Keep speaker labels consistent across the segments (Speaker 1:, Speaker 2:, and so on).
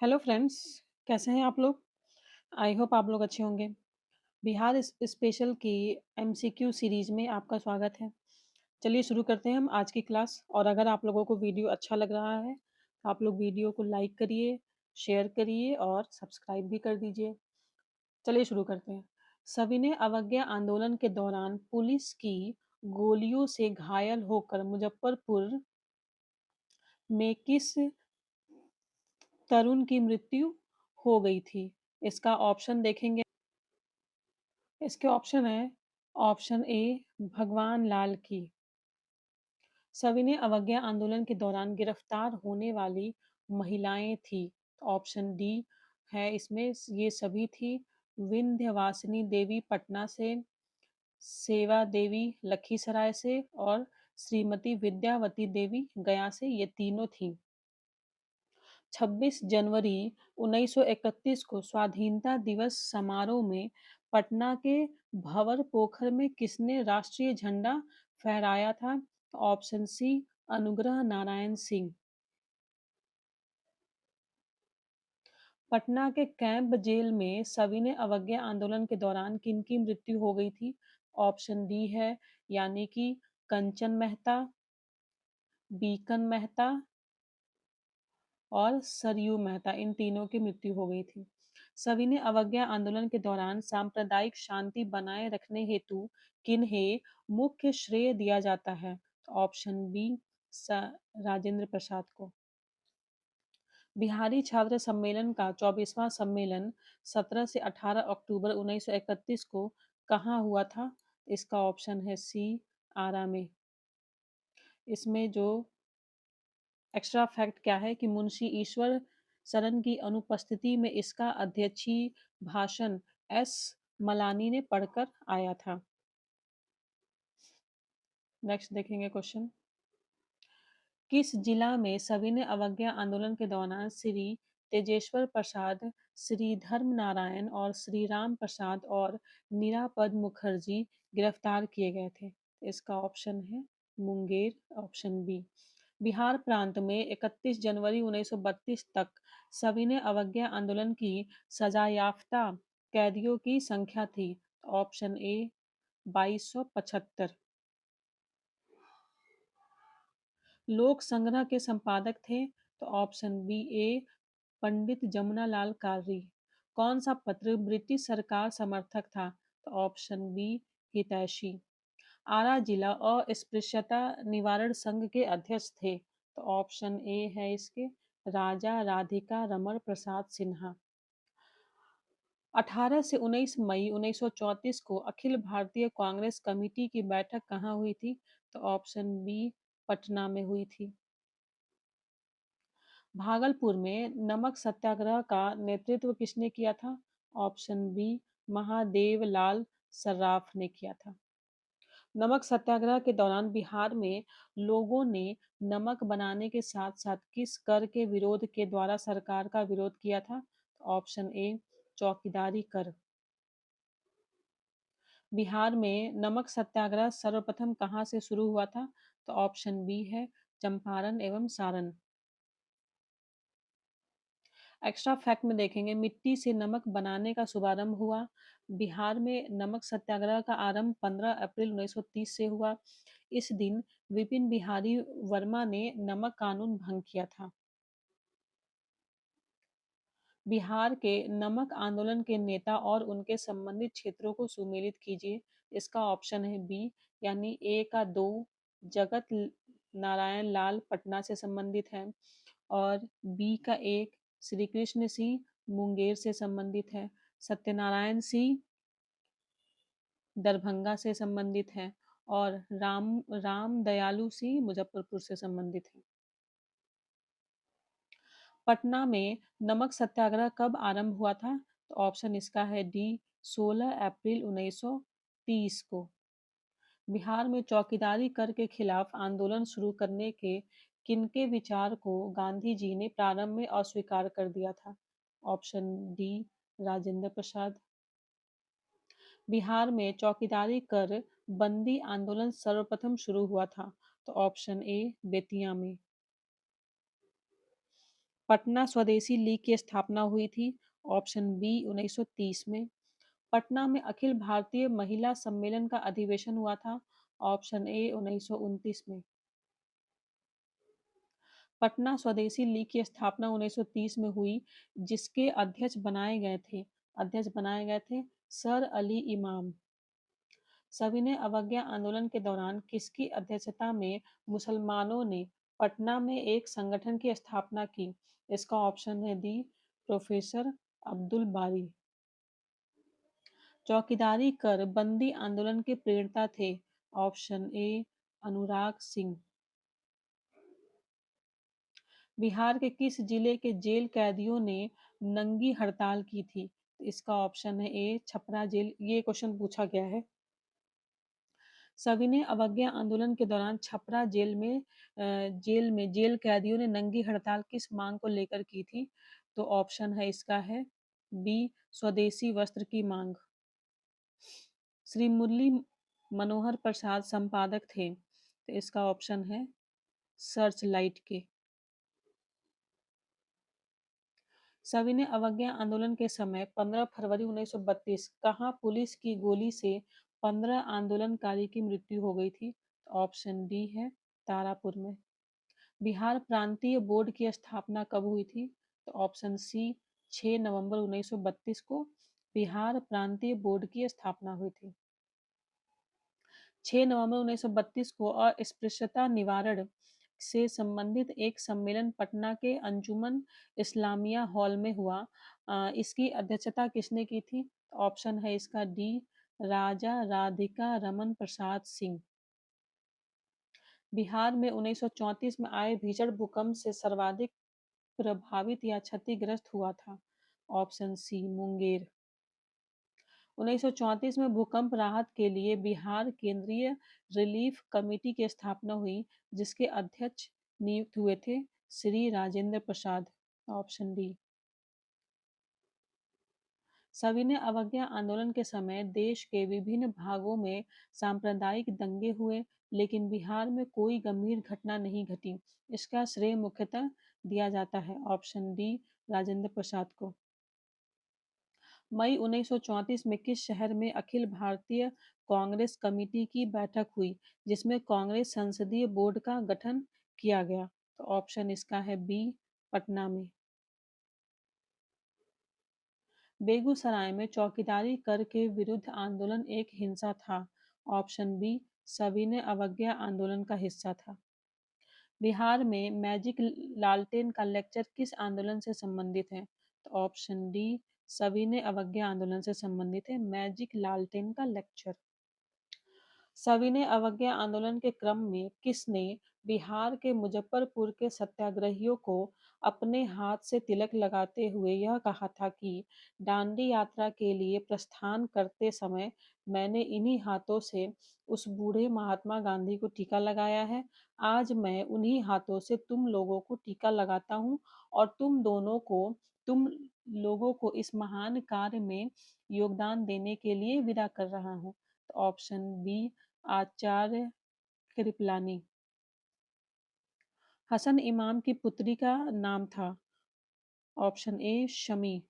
Speaker 1: Hello friends, कैसे हैं आप लोग? आई होप आप लोग अच्छे होंगे। बिहार स्पेशल की एमसीक्यू सीरीज में आपका स्वागत है। चलिए शुरू करते हैं हम आज की क्लास। और अगर आप लोगों को वीडियो अच्छा लग रहा है तो आप लोग वीडियो को लाइक करिए, शेयर करिए और सब्सक्राइब भी कर दीजिए। चलिए शुरू करते हैं। सविनय अवज्ञा आंदोलन के दौरान पुलिस की गोलियों से घायल होकर मुजफ्फरपुर में किस तरुण की मृत्यु हो गई थी? इसका ऑप्शन देखेंगे। इसके ऑप्शन है। ऑप्शन ए भगवान लाल की। सविनय अवज्ञा आंदोलन के दौरान गिरफ्तार होने वाली महिलाएं थी। ऑप्शन डी है इसमें। ये सभी थी विंध्यवासिनी देवी पटना से, सेवा देवी लखीसराय से और श्रीमती विद्यावती देवी गया से। ये तीनों थी। 26 जनवरी 1931 को स्वाधीनता दिवस समारोह में पटना के भंवर पोखर में किसने राष्ट्रीय झंडा फहराया था? Option C Anugrah Narayan Singh. पटना के कैंप जेल में सविनय अवज्ञा आंदोलन के दौरान किनकी मृत्यु हो गई थी? ऑप्शन डी है यानी कि कंचन मेहता, बीकन मेहता और सरयू मेहता। इन तीनों की मृत्यु हो गई थी। सविनय अवज्ञा आंदोलन के दौरान सांप्रदायिक शांति बनाए रखने हेतु किन्हें मुख्य श्रेय दिया जाता है? ऑप्शन बी राजेंद्र प्रसाद को। बिहारी छात्र सम्मेलन का 24वां सम्मेलन 17 से 18 अक्टूबर 1931 को कहाँ हुआ था? इसका ऑप्शन है सी आरा में। इसमें जो एक्स्ट्रा फैक्ट क्या है कि मुंशी ईश्वर सरन की अनुपस्थिति में इसका अध्यक्षीय भाषण एस मलानी ने पढ़कर आया था। नेक्स्ट देखेंगे क्वेश्चन। किस जिला में सविनय अवज्ञा आंदोलन के दौरान श्री तेजेश्वर प्रसाद, श्री धर्म नारायण और श्री राम प्रसाद और निरापद मुखर्जी गिरफ्तार किए गए थे? इसका ऑप्शन है मुंगेर। Option B. बिहार प्रांत में 31 जनवरी 1932 तक सविनय अवज्ञा आंदोलन की सजायाफ्ता कैदियों की संख्या थी। Option A 2275। लोक संग्रह के संपादक थे तो ऑप्शन बी ए पंडित जमुनालाल कारी। कौन सा पत्र ब्रिटिश सरकार समर्थक था? तो ऑप्शन बी हितैषी। आरा जिला अस्पृश्यता निवारण संघ के अध्यक्ष थे तो ऑप्शन ए है इसके राजा राधिका रमण प्रसाद सिन्हा। 18 से 19 मई 1934 को अखिल भारतीय कांग्रेस कमेटी की बैठक कहाँ हुई थी? तो ऑप्शन बी पटना में हुई थी। भागलपुर में नमक सत्याग्रह का नेतृत्व किसने किया था? ऑप्शन बी महादेव लाल सर्राफ ने किया था। नमक सत्याग्रह के दौरान बिहार में लोगों ने नमक बनाने के साथ साथ किस कर के विरोध के द्वारा सरकार का विरोध किया था? ऑप्शन ए चौकीदारी कर। बिहार में नमक सत्याग्रह सर्वप्रथम कहाँ से शुरू हुआ था? तो ऑप्शन बी है चंपारण एवं सारण। एक्स्ट्रा फैक्ट में देखेंगे मिट्टी से नमक बनाने का शुभारंभ हुआ। बिहार में नमक सत्याग्रह का आरंभ 15 अप्रैल 1930 से हुआ। इस दिन विपिन बिहारी वर्मा ने नमक कानून भंग किया था। बिहार के नमक आंदोलन के नेता और उनके संबंधित क्षेत्रों को सुमेलित कीजिए। इसका ऑप्शन है बी यानी ए का दो जगत नारायण लाल पटना से संबंधित है और बी का एक श्री कृष्ण सिंह मुंगेर से संबंधित है, सत्यनारायण सिंह दरभंगा से संबंधित है और राम दयालु सिंह मुजफ्फरपुर से संबंधित है। पटना में नमक सत्याग्रह कब आरंभ हुआ था? तो ऑप्शन इसका है डी 16 अप्रैल 1930 को। बिहार में चौकीदारी कर के खिलाफ आंदोलन शुरू करने के किनके विचार को गांधी जी ने प्रारंभ में अस्वीकार कर दिया था? Option D Rajendra Prasad. बिहार में चौकीदारी कर बंदी आंदोलन सर्वप्रथम शुरू हुआ था तो ऑप्शन ए बेतिया में। पटना स्वदेशी लीग की स्थापना हुई थी। ऑप्शन बी 1930 में। पटना में अखिल भारतीय महिला सम्मेलन का अधिवेशन हुआ था। ऑप्शन ए 1929 में। पटना स्वदेशी लीग की स्थापना 1930 में हुई, जिसके अध्यक्ष बनाए गए थे सर अली इमाम। सविनय अवज्ञा आंदोलन के दौरान किसकी अध्यक्षता में मुसलमानों ने पटना में एक संगठन की स्थापना की? इसका ऑप्शन है डी प्रोफेसर अब्दुल बारी। चौकीदारी कर बंदी आंदोलन के प्रेरता थे। Option A Anurag Singh. बिहार के किस जिले के जेल कैदियों ने नंगी हड़ताल की थी? तो इसका ऑप्शन है ए छपरा जेल। ये क्वेश्चन पूछा गया है। सविनय अवज्ञा आंदोलन के दौरान छपरा जेल में जेल कैदियों ने नंगी हड़ताल किस मांग को लेकर की थी? तो ऑप्शन है इसका है बी स्वदेशी वस्त्र की मांग। श्री मुरली मनोहर प्रसाद संपादक थे, तो इसका ऑप्शन है सर्च लाइट के। सविनय अवज्ञा आंदोलन के समय 15 फरवरी 1932 कहाँ पुलिस की गोली से 15 आंदोलनकारी की मृत्यु हो गई थी? ऑप्शन डी है तारापुर में। बिहार प्रांतीय बोर्ड की स्थापना कब हुई थी? तो ऑप्शन सी 6 नवंबर 1932 को बिहार प्रांतीय बोर्ड की स्थापना हुई थी। 6 नवंबर 1932 को अस्पृश्यता निवारण से संबंधित एक सम्मेलन पटना के अंजुमन इस्लामिया हॉल में हुआ। इसकी अध्यक्षता किसने की थी? ऑप्शन है इसका डी राजा राधिका रमन प्रसाद सिंह। बिहार में 1934 में आए भीषण भूकंप से सर्वाधिक प्रभावित या क्षतिग्रस्त हुआ था? Option C Munger. 1934 में भूकंप राहत के लिए बिहार केंद्रीय रिलीफ कमेटी की स्थापना हुई, जिसके अध्यक्ष नियुक्त हुए थे श्री राजेंद्र प्रसाद। Option D. सविनय अवज्ञा आंदोलन के समय देश के विभिन्न भागों में सांप्रदायिक दंगे हुए, लेकिन बिहार में कोई गंभीर घटना नहीं घटी। इसका श्रेय मुख्यतः दिया जाता है ऑप्शन डी राजेंद्र प्रसाद को। मई 1934 में किस शहर में अखिल भारतीय कांग्रेस कमेटी की बैठक हुई, जिसमें कांग्रेस संसदीय बोर्ड का गठन किया गया? तो ऑप्शन इसका है बी पटना में। बेगूसराय में चौकीदारी कर के विरुद्ध आंदोलन एक हिंसा था। ऑप्शन बी सविनय अवज्ञा आंदोलन का हिस्सा था। बिहार में मैजिक लालटेन का लेक्चर किस आंदोलन से संबंधित है? तो ऑप्शन डी सविनय अवज्ञा आंदोलन से संबंधित है मैजिक लालटेन का लेक्चर। सविनय अवज्ञा आंदोलन के क्रम में किसने बिहार के मुजफ्फरपुर के सत्याग्रहियों को अपने हाथ से तिलक लगाते हुए यह कहा था कि दांडी यात्रा के लिए प्रस्थान करते समय मैंने इन्हीं हाथों से उस बूढ़े महात्मा गांधी को टीका लगाया है। आज मैं उन्हीं हाथों से तुम लोगों को टीका लगाता हूँ और तुम लोगों को इस महान कार्य में योगदान देने के लिए विदा कर रहा हूँ। तो ऑप्शन बी आचार्य कृपलानी। हसन इमाम की पुत्री का नाम था? Option A Shami.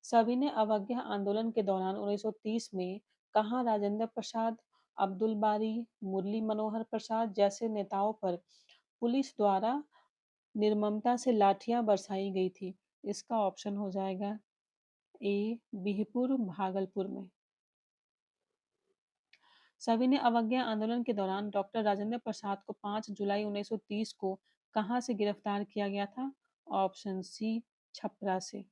Speaker 1: सविनय अवज्ञा आंदोलन के दौरान 1930 में कहाँ राजेंद्र प्रसाद, अब्दुल बारी, मुरली मनोहर प्रसाद जैसे नेताओं पर पुलिस द्वारा निर्ममता से लाठियां बरसाई गई थी? इसका ऑप्शन हो जाएगा ए बिहपुर भागलपुर में। सविनय अवज्ञा आंदोलन के दौरान डॉक्टर राजेंद्र प्रसाद को 5 जुलाई 1930 को कहां से गिरफ्तार किया गया था? ऑप्शन सी छपरा से।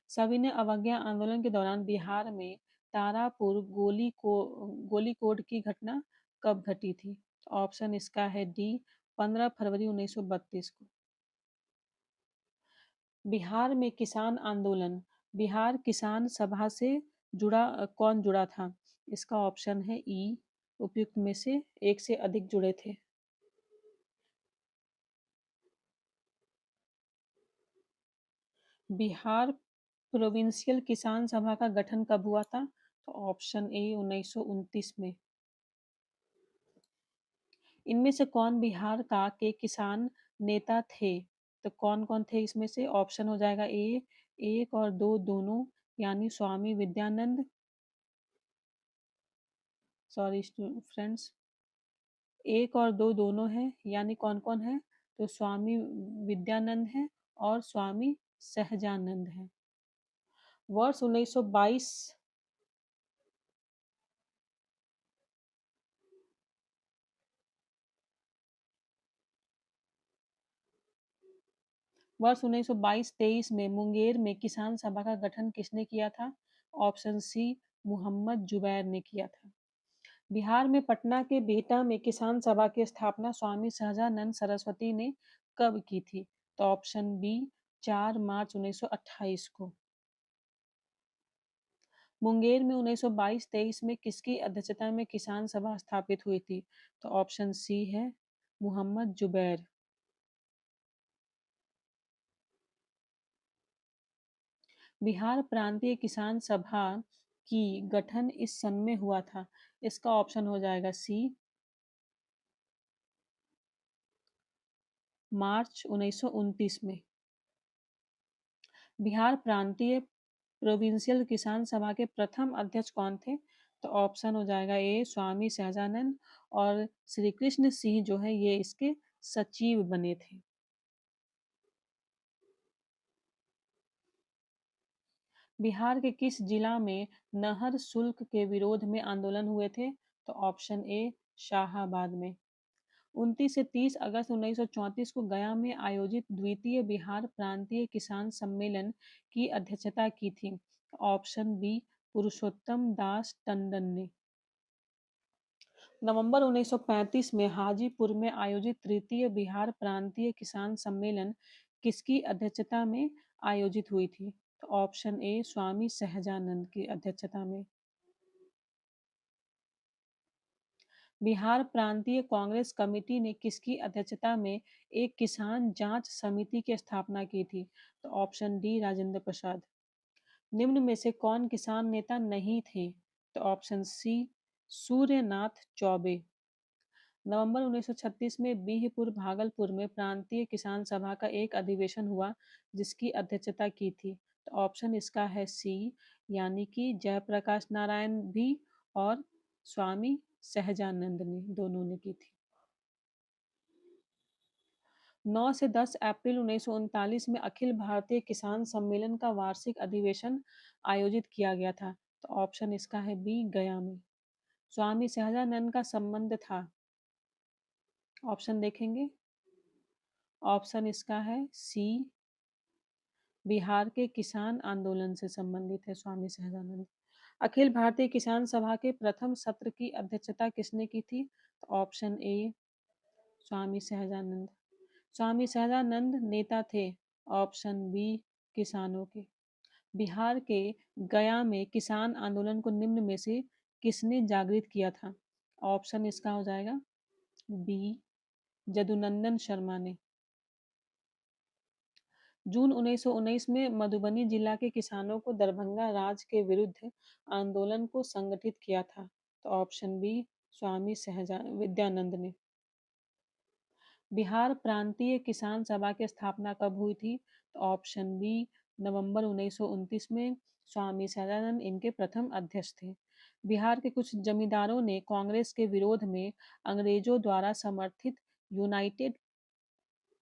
Speaker 1: सविनय अवज्ञा आंदोलन के दौरान बिहार में तारापुर गोलीकोड की घटना कब घटी थी? ऑप्शन इसका है डी 15 फरवरी 1932 को। बिहार में किसान आंदोलन बिहार किसान सभा से कौन जुड़ा था? इसका ऑप्शन है ई उपयुक्त में से एक से अधिक जुड़े थे। बिहार प्रोविंशियल किसान सभा का गठन कब हुआ था? तो ऑप्शन ए 1929 में। इनमें से कौन बिहार का के किसान नेता थे? तो कौन-कौन थे इसमें से? ऑप्शन हो जाएगा ए, 1 और 2 दोनों, यानी स्वामी विद्यानंद, सॉरी फ्रेंड्स, 1 और 2 दोनों हैं, यानी कौन-कौन है? तो स्वामी विद्यानंद हैं और स्वामी सहजानंद हैं। वर्ष 1922 वर्ष 1922-23 में मुंगेर में किसान सभा का गठन किसने किया था? ऑप्शन सी, मोहम्मद जुबैर ने किया था। बिहार में पटना के बिहटा में किसान सभा की स्थापना स्वामी सहजानंद सरस्वती ने कब की थी? तो ऑप्शन बी, 4 मार्च 1928 को। मुंगेर में 1922-23 में किसकी अध्यक्षता में किसान सभा स्थापित हुई थी? तो ऑप्शन सी है मोहम्मद जुबैर। बिहार प्रांतीय किसान सभा की गठन इस सन में हुआ था। इसका ऑप्शन हो जाएगा सी, मार्च 1929 में। बिहार प्रांतीय प्रोविंशियल किसान सभा के प्रथम अध्यक्ष कौन थे? तो ऑप्शन हो जाएगा ए, स्वामी सहजानंद, और श्री कृष्ण सिंह जो है ये इसके सचिव बने थे। बिहार के किस जिला में नहर शुल्क के विरोध में आंदोलन हुए थे? तो ऑप्शन ए, शाहाबाद में। 29 से 30 अगस्त 1934 को गया में आयोजित द्वितीय बिहार प्रांतीय किसान सम्मेलन की अध्यक्षता की थी। ऑप्शन बी, पुरुषोत्तम दास टंडन ने। नवंबर 1935 में हाजीपुर में आयोजित तृतीय बिहार प्रांतीय किसान सम्मेलन किसकी अध्यक्षता में आयोजित हुई थी? तो ऑप्शन ए, स्वामी सहजानंद की अध्यक्षता में। बिहार प्रांतीय कांग्रेस कमेटी ने किसकी अध्यक्षता में एक किसान जांच समिति की स्थापना की थी? तो ऑप्शन डी, राजेंद्र प्रसाद। निम्न में से कौन किसान नेता नहीं थे? तो ऑप्शन सी, सूर्यनाथ चौबे। नवंबर 1936 में बिहपुर भागलपुर में प्रांतीय किसान सभा का एक अधिवेशन हुआ जिसकी अध्यक्षता की थी। तो ऑप्शन इसका है सी, यानी कि जयप्रकाश नारायण भी और स्वामी सहजानंद ने, दोनों ने की थी। 9 से 10 अप्रैल 1939 में अखिल भारतीय किसान सम्मेलन का वार्षिक अधिवेशन आयोजित किया गया था। तो ऑप्शन इसका है बी, गया में। स्वामी सहजानंद का संबंध था, ऑप्शन देखेंगे। ऑप्शन इसका है सी, बिहार के किसान आंदोलन से संबंधित है स्वामी सहजानंद। अखिल भारतीय किसान सभा के प्रथम सत्र की अध्यक्षता किसने की थी? तो ऑप्शन ए, स्वामी सहजानंद। स्वामी सहजानंद नेता थे, ऑप्शन बी, किसानों के। बिहार के गया में किसान आंदोलन को निम्न में से किसने जागृत किया था? ऑप्शन इसका हो जाएगा बी, जदुनंदन शर्मा ने। जून 1919 में मधुबनी जिला के किसानों को दरभंगा राज के विरुद्ध आंदोलन को संगठित किया था। तो ऑप्शन बी, स्वामी सहजा विद्यानंद ने। बिहार प्रांतीय किसान सभा की स्थापना कब हुई थी? तो ऑप्शन बी, नवंबर 1929 में। स्वामी सहजानंद इनके प्रथम अध्यक्ष थे। बिहार के कुछ जमींदारों ने कांग्रेस के विरोध में अंग्रेजों द्वारा समर्थित यूनाइटेड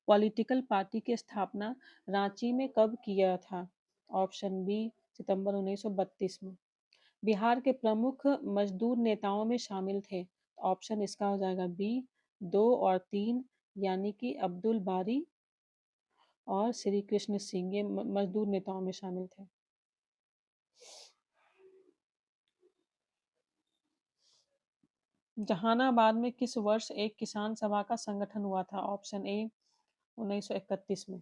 Speaker 1: पॉलिटिकल पार्टी की स्थापना रांची में कब किया था? ऑप्शन बी, सितंबर 1932 में। बिहार के प्रमुख मजदूर नेताओं में शामिल थे। ऑप्शन इसका हो जाएगा बी, 2 और 3, यानी कि अब्दुल बारी और श्री कृष्ण सिंह, ये मजदूर नेताओं में शामिल थे। जहानाबाद में किस वर्ष एक किसान सभा का संगठन हुआ था? ऑप्शन ए, 1931 में।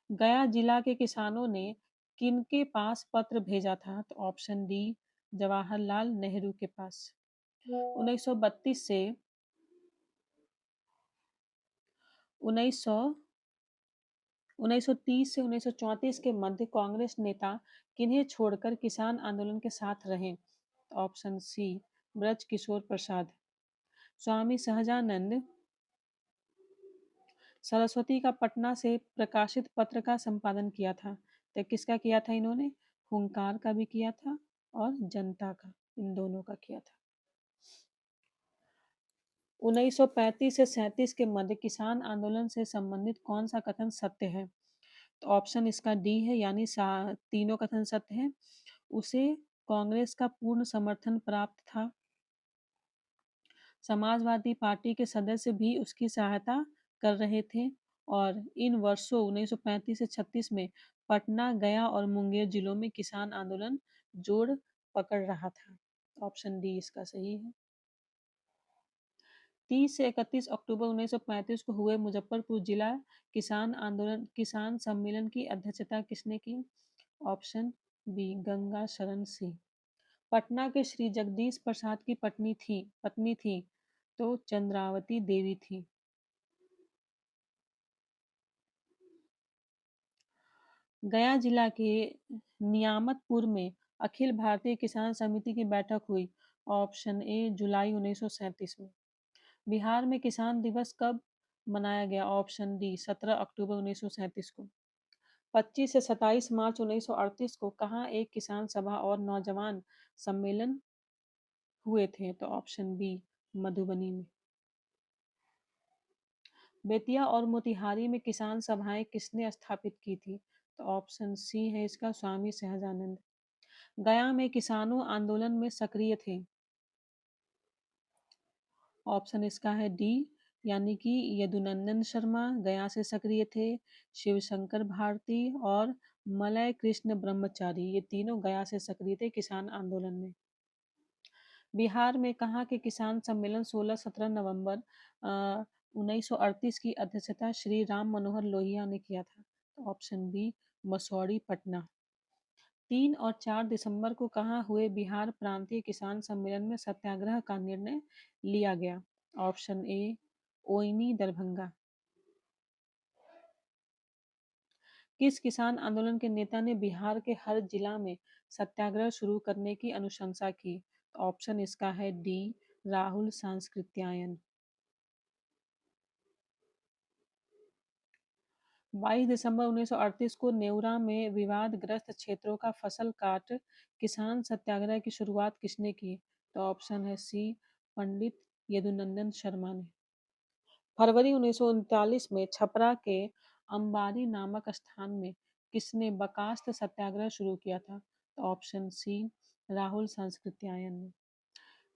Speaker 1: गया जिला के किसानों ने किनके पास पत्र भेजा था? तो ऑप्शन डी, जवाहरलाल नेहरू के पास। 1932 से 1900 1930 से 1934 के मध्य कांग्रेस नेता किन्हें छोड़कर किसान आंदोलन के साथ रहे? तो ऑप्शन सी, ब्रज किशोर प्रसाद। स्वामी सहजानंद सरस्वती का पटना से प्रकाशित पत्र का संपादन किया था। तो किसका किया था इन्होंने? हुंकार का भी किया था और जनता का, इन दोनों का किया था। 1935 से 37 के मध्य किसान आंदोलन से संबंधित कौन सा कथन सत्य है? तो ऑप्शन इसका डी है, यानी तीनों कथन सत्य है। उसे कांग्रेस का पूर्ण समर्थन प्राप्त था। समाजवादी पार्टी के सदस्य भी उसकी सहायता कर रहे थे और इन वर्षों 1935 से 36 में पटना, गया और मुंगेर जिलों में किसान आंदोलन जोर पकड़ रहा था। ऑप्शन डी इसका सही है। 30 से 31 अक्टूबर 1935 को हुए मुजफ्फरपुर जिला किसान सम्मेलन की अध्यक्षता किसने की? Option B Ganga Sharan Singh. पटना के श्री जगदीश प्रसाद की पत्नी थी तो चंद्रावती देवी थी। गया जिला के नियामतपुर में अखिल भारतीय किसान समिति की बैठक हुई। ऑप्शन ए जुलाई 1937 में। बिहार में किसान दिवस कब मनाया गया? ऑप्शन डी 17 अक्टूबर 1937 को। 25 से 27 मार्च 1938 को कहाँ एक किसान सभा और नौजवान सम्मेलन हुए थे? तो ऑप्शन बी मधुबनी में। बेतिया और मोतिहारी में किसान सभाएं किसने स्थापित की थी? तो ऑप्शन सी है इसका स्वामी सहजानंद। गया में किसानों आंदोलन में सक्रिय थे। ऑप्शन इसका है डी, यानी कि यदुनंदन शर्मा गया से सक्रिय थे। शिवशंकर भारती और मलय कृष्ण ब्रह्मचारी, ये तीनों गया से सक्रिय थे किसान आंदोलन में। बिहार में कहाँ के किसान सम्मेलन 16-17 नवंबर 1938 की अध्यक्षता श्री राम मनोहर लोहिया ने किया था? तो ऑप्शन बी मसौड़ी पटना। 3 और 4 दिसंबर को कहाँ हुए बिहार प्रांतीय किसान सम्मेलन में सत्याग्रह का निर्णय लिया गया? ऑप्शन ए ओइनी दरभंगा। किस किसान आंदोलन के नेता ने बिहार के हर जिला में सत्याग्रह शुरू करने की अनुशंसा की? ऑप्शन इसका है डी राहुल सांकृत्यायन। 22 दिसंबर 1938 को नेउरा में विवादग्रस्त क्षेत्रों का फसल काट किसान सत्याग्रह की शुरुआत किसने की? तो ऑप्शन है सी पंडित यदुनंदन शर्मा ने। फरवरी 1939 में छपरा के अंबारी नामक स्थान में किसने बर्खास्त सत्याग्रह शुरू किया था? तो ऑप्शन सी राहुल सांकृत्यायन ने।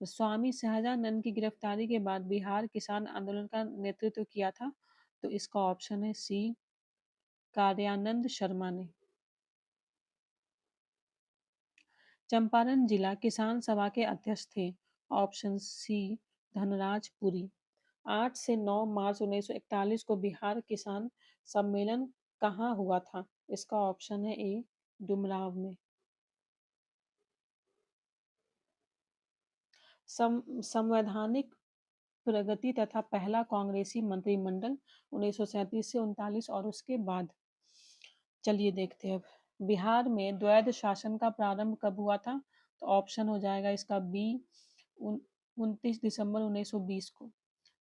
Speaker 1: तो स्वामी सहजानंद की गिरफ्तारी के बाद बिहार किसान आंदोलन का नेतृत्व किया था? तो इसका ऑप्शन है सी कार्यानंद शर्मा ने। चंपारण जिला किसान सभा के अध्यक्ष थे? Option C Dhanraj Puri. 8 से 9 मार्च 1941 को बिहार किसान सम्मेलन कहाँ हुआ था? इसका ऑप्शन है ए डुमराव में। संवैधानिक प्रगति तथा पहला कांग्रेसी मंत्रिमंडल 1937 से 39 और उसके बाद। चलिए देखते हैं अब बिहार में द्वैध शासन का प्रारंभ कब हुआ था? तो ऑप्शन हो जाएगा इसका बी 29 दिसंबर 1920 को।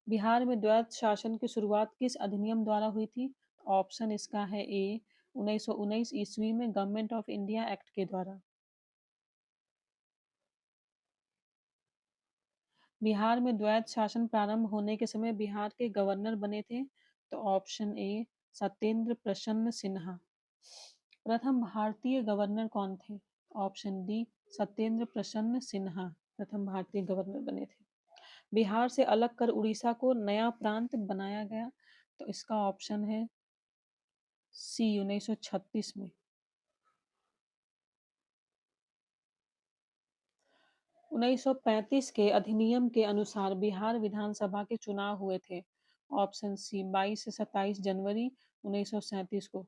Speaker 1: बिहार में द्वैध शासन की शुरुआत किस अधिनियम द्वारा हुई थी? ऑप्शन इसका है ए 1919 ईस्वी में गवर्नमेंट ऑफ इंडिया एक्ट के द्वारा। बिहार में द्वैध शासन प्रारंभ होने के समय बिहार के गवर्नर बने थे? तो ऑप्शन ए सत्येंद्र प्रसन्न सिन्हा। प्रथम भारतीय गवर्नर कौन थे? ऑप्शन डी सत्येंद्र प्रसन्न सिन्हा प्रथम भारतीय गवर्नर बने थे। बिहार से अलग कर उड़ीसा को नया प्रांत बनाया गया? तो इसका ऑप्शन है सी 1936 में। 1935 के अधिनियम के अनुसार बिहार विधानसभा के चुनाव हुए थे? ऑप्शन सी 22 से 27 जनवरी 1937 को।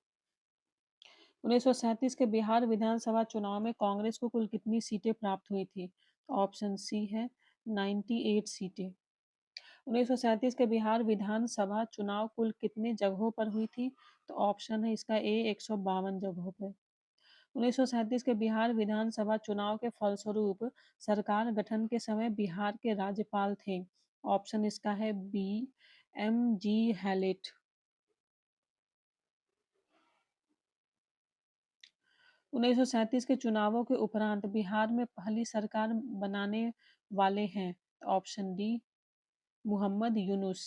Speaker 1: 1937 के बिहार विधानसभा चुनाव में कांग्रेस को कुल कितनी सीटें प्राप्त हुई थी? ऑप्शन सी है 98 सीटें। 1937 के बिहार विधानसभा चुनाव कुल कितने जगहों पर हुई थी? तो ऑप्शन है इसका ए 152 जगहों पर। 1937 के बिहार विधानसभा चुनाव के फलस्वरूप सरकार गठन के समय बिहार के राज्यपाल थे। ऑप्शन इसका है बी एम जी हैलेट। 1937 के चुनावों के उपरांत बिहार में पहली सरकार बनाने वाले हैं। Option D Mohammad Yunus.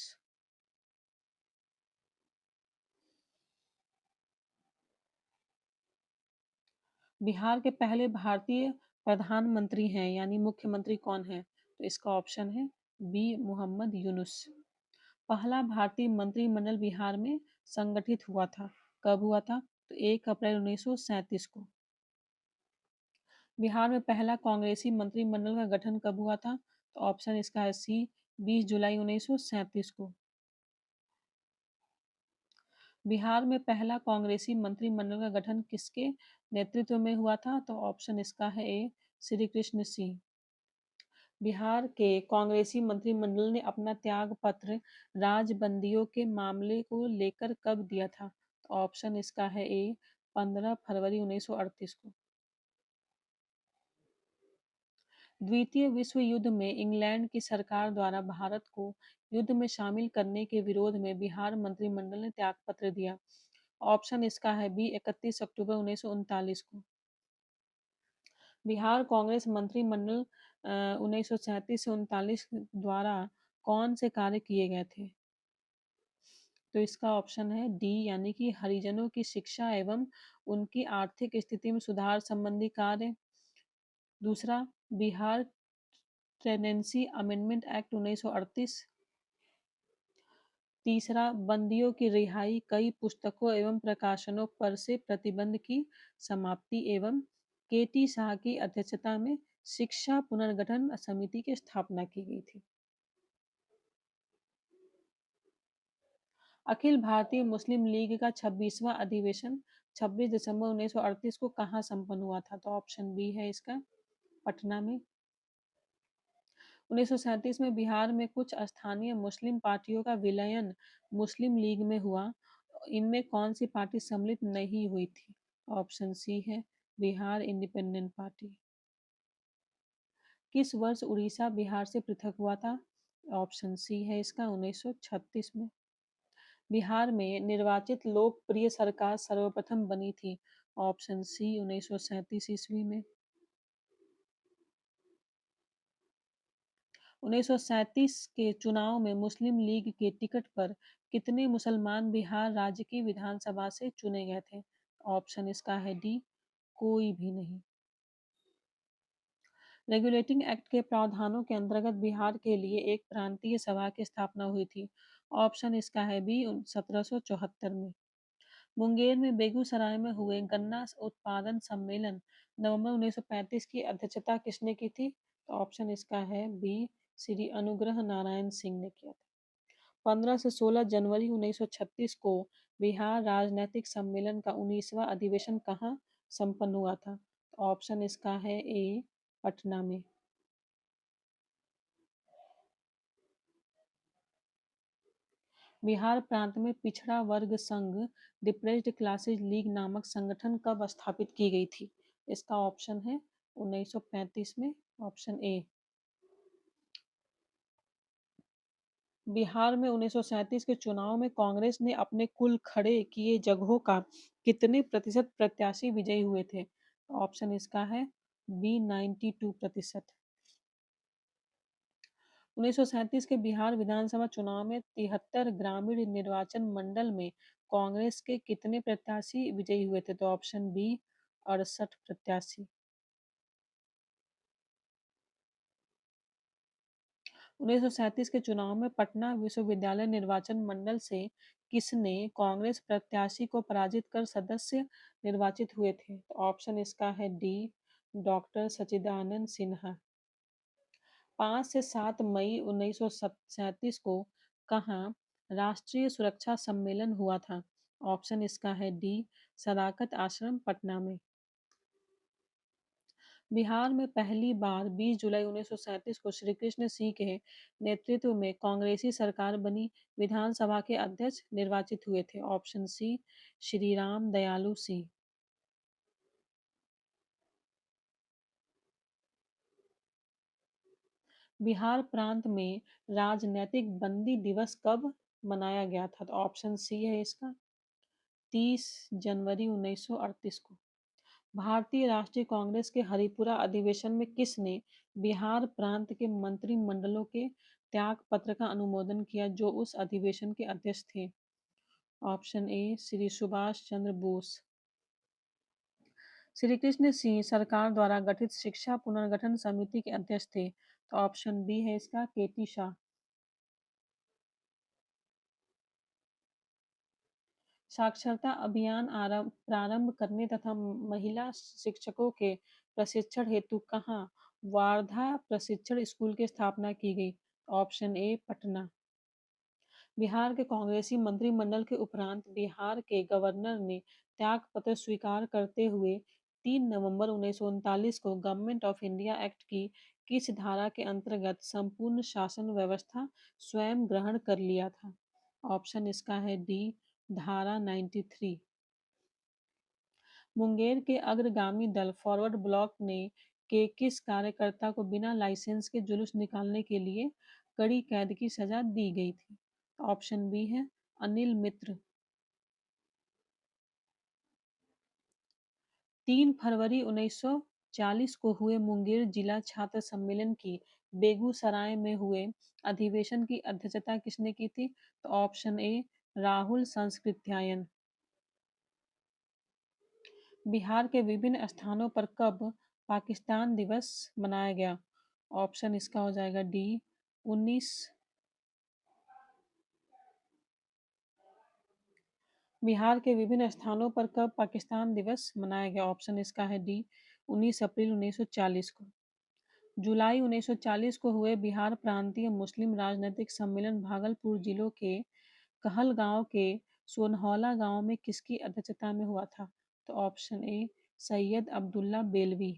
Speaker 1: बिहार के पहले भारतीय प्रधानमंत्री हैं यानी मुख्यमंत्री कौन है? तो इसका ऑप्शन है बी मोहम्मद यूनुस। पहला भारतीय मंत्रिमंडल बिहार में संगठित हुआ था। कब हुआ था? तो 1 अप्रैल 1937 को। बिहार में पहला कांग्रेसी मंत्रिमंडल का गठन कब हुआ था? तो ऑप्शन इसका है सी 20 जुलाई 1937 को। बिहार में पहला कांग्रेसी मंत्रिमंडल का गठन किसके नेतृत्व में हुआ था? तो ऑप्शन इसका है ए श्री कृष्ण सिंह। बिहार के कांग्रेसी मंत्रिमंडल ने अपना त्याग पत्र राजबंदियों के मामले को लेकर कब दिया था? तो ऑप्शन इसका है ए 15 फरवरी 1938 को। द्वितीय विश्व युद्ध में इंग्लैंड की सरकार द्वारा भारत को युद्ध में शामिल करने के विरोध में बिहार मंत्रिमंडल ने त्यागपत्र दिया। ऑप्शन इसका है बी 31 अक्टूबर 1939 को। बिहार कांग्रेस मंत्रिमंडल 1937 से 39 द्वारा कौन से कार्य किए गए थे? तो इसका ऑप्शन है डी यानी कि हरिजनों की शिक्षा एवं उनकी आर्थिक स्थिति में सुधार संबंधी कार्य। दूसरा, बिहार टेनेंसी अमेंडमेंट एक्ट 1938। तीसरा, बंदियों की रिहाई, कई पुस्तकों एवं प्रकाशनों पर से प्रतिबंध की समाप्ति एवं केटी शाह की अध्यक्षता में शिक्षा पुनर्गठन समिति की स्थापना की गई थी। अखिल भारतीय मुस्लिम लीग का 26वां अधिवेशन 26 दिसंबर 1938 को कहाँ संपन्न हुआ था? तो ऑप्शन बी है इसका पटना में। 1937 में बिहार में कुछ स्थानीय मुस्लिम पार्टियों का विलयन मुस्लिम लीग में हुआ। इनमें कौन सी पार्टी सम्मिलित नहीं हुई थी? ऑप्शन सी है बिहार इंडिपेंडेंट पार्टी। किस वर्ष उड़ीसा बिहार से पृथक हुआ था? ऑप्शन सी है इसका 1936 में। बिहार में निर्वाचित लोकप्रिय सरकार सर्वप्रथम बनी थी। ऑप्शन सी 1937 ईस्वी में। 1937 के चुनाव में मुस्लिम लीग के टिकट पर कितने मुसलमान बिहार राज्य की विधानसभा से चुने गए थे? ऑप्शन इसका है डी कोई भी नहीं। रेगुलेटिंग एक्ट के प्रावधानों के अंतर्गत बिहार के लिए एक प्रांतीय सभा की स्थापना हुई थी। ऑप्शन इसका है बी 1774 में। मुंगेर में बेगूसराय में हुए गन्ना उत्पादन सम्मेलन नवंबर 1935 की अध्यक्षता किसने की थी? तो ऑप्शन इसका है बी श्री अनुग्रह नारायण सिंह ने किया था। 15 से 16 जनवरी 1936 को बिहार राजनैतिक सम्मेलन का 19वां अधिवेशन कहाँ संपन्न हुआ था? तो ऑप्शन इसका है ए पटना में। बिहार प्रांत में पिछड़ा वर्ग संघ डिप्रेस्ड क्लासेज लीग नामक संगठन कब स्थापित की गई थी? इसका ऑप्शन है 1935 में। Option A. बिहार में 1937 के चुनाव में कांग्रेस ने अपने कुल खड़े किए जगहों का कितने प्रतिशत प्रत्याशी विजयी हुए थे? ऑप्शन इसका है बी 92%। 1937 के बिहार विधानसभा चुनाव में 73 ग्रामीण निर्वाचन मंडल में कांग्रेस के कितने प्रत्याशी विजयी हुए थे? तो ऑप्शन बी 68 प्रत्याशी। 1937 के चुनाव में पटना विश्वविद्यालय निर्वाचन मंडल से किसने कांग्रेस प्रत्याशी को पराजित कर सदस्य निर्वाचित हुए थे? तो ऑप्शन इसका है डी डॉक्टर सच्चिदानंद सिन्हा। 5 से 7 मई 1937 को कहाँ राष्ट्रीय सुरक्षा सम्मेलन हुआ था? ऑप्शन इसका है डी सदाकत आश्रम पटना में। बिहार में पहली बार 20 जुलाई 1937 को श्री कृष्ण सिंह के नेतृत्व में कांग्रेसी सरकार बनी। विधानसभा के अध्यक्ष निर्वाचित हुए थे। ऑप्शन सी श्री राम दयालु सिंह। बिहार प्रांत में राजनैतिक बंदी दिवस कब मनाया गया था? तो ऑप्शन सी है इसका 30 जनवरी 1938 को। भारतीय राष्ट्रीय कांग्रेस के हरिपुरा अधिवेशन में किसने बिहार प्रांत के मंत्रिमंडलों के त्याग पत्र का अनुमोदन किया जो उस अधिवेशन के अध्यक्ष थे? Option A Shri Subhash Chandra Bose. श्री कृष्ण सिंह सरकार द्वारा गठित शिक्षा पुनर्गठन समिति के अध्यक्ष थे। तो ऑप्शन बी है इसका केपी शाह। साक्षरता अभियान प्रारंभ करने तथा महिला शिक्षकों के प्रशिक्षण हेतु कहाँ वार्धा प्रशिक्षण स्कूल की स्थापना की गई? Option A Patna. बिहार के कांग्रेसी मंत्रिमंडल के उपरांत बिहार के गवर्नर ने त्यागपत्र स्वीकार करते हुए 3 नवंबर 1939 को गवर्नमेंट ऑफ इंडिया एक्ट की किस धारा के अंतर्गत संपूर्ण शासन व्यवस्था स्वयं ग्रहण कर लिया था? ऑप्शन इसका है डी धारा 93। मुंगेर के अग्रगामी दल फॉरवर्ड ब्लॉक ने के किस कार्यकर्ता को बिना लाइसेंस के जुलूस निकालने के लिए कड़ी कैद की सजा दी गई थी? ऑप्शन बी है अनिल मित्र। 3 फरवरी 1940 को हुए मुंगेर जिला छात्र सम्मेलन की बेगूसराय में हुए अधिवेशन की अध्यक्षता किसने की थी? तो ऑप्शन ए राहुल संस्कृत्यायन। बिहार के विभिन्न स्थानों पर कब पाकिस्तान दिवस मनाया गया? ऑप्शन इसका हो जाएगा डी 19। बिहार के विभिन्न स्थानों पर कब पाकिस्तान दिवस मनाया गया? ऑप्शन इसका है डी 19 अप्रैल 1940 को। जुलाई 1940 को हुए बिहार प्रांतीय मुस्लिम राजनीतिक सम्मेलन भागलपुर जिलों के कहलगांव के सोनहौला गांव में किसकी अध्यक्षता में हुआ था? तो ऑप्शन ए सैयद अब्दुल्ला बेलवी।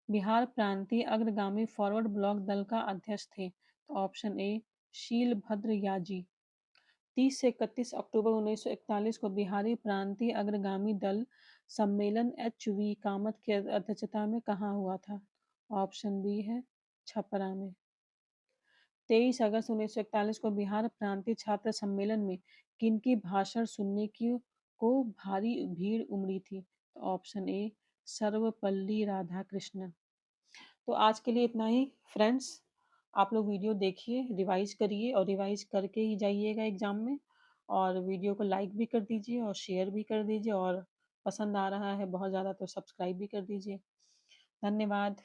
Speaker 1: बिहार प्रांतीय अग्रगामी फॉरवर्ड ब्लॉक दल का अध्यक्ष थे। तो ऑप्शन ए शीलभद्र याजी। 30 से 31 अक्टूबर 1941 को बिहारी प्रांतीय अग्रगामी दल सम्मेलन एच वी कामत की अध्यक्षता में कहाँ हुआ था? ऑप्शन बी है छपरा में। 23 अगस्त 1941 को बिहार प्रांतीय छात्र सम्मेलन में किनकी भाषण सुनने की को भारी भीड़ उमड़ी थी? तो ऑप्शन ए सर्वपल्ली राधाकृष्णन। तो आज के लिए इतना ही फ्रेंड्स। आप लोग वीडियो देखिए, रिवाइज करिए और रिवाइज करके ही जाइएगा एग्ज़ाम में। और वीडियो को लाइक भी कर दीजिए और शेयर भी कर दीजिए और पसंद आ रहा है बहुत ज़्यादा तो सब्सक्राइब भी कर दीजिए। धन्यवाद।